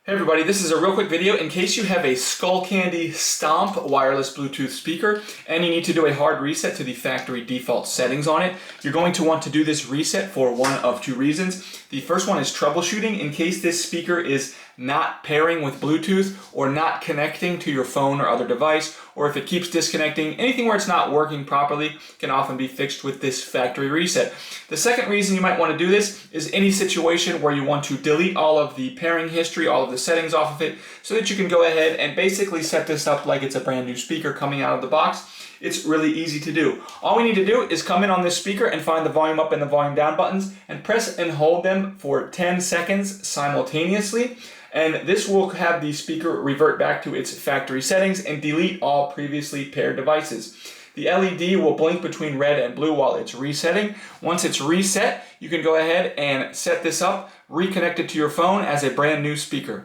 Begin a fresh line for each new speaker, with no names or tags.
Hey everybody, this is a real quick video in case you have a Skullcandy Stomp wireless Bluetooth speaker and you need to do a hard reset to the factory default settings on it. You're going to want to do this reset for one of two reasons. The first one is troubleshooting in case this speaker is not pairing with Bluetooth or not connecting to your phone or other device, or if it keeps disconnecting, anything where it's not working properly can often be fixed with this factory reset. The second reason you might want to do this is any situation where you want to delete all of the pairing history, all of the settings off of it, so that you can go ahead and basically set this up like it's a brand new speaker coming out of the box. It's really easy to do. All we need to do is come in on this speaker and find the volume up and the volume down buttons and press and hold them for 10 seconds simultaneously. And this will have the speaker revert back to its factory settings and delete all previously paired devices. The LED will blink between red and blue while it's resetting. Once it's reset, you can go ahead and set this up, reconnect it to your phone as a brand new speaker.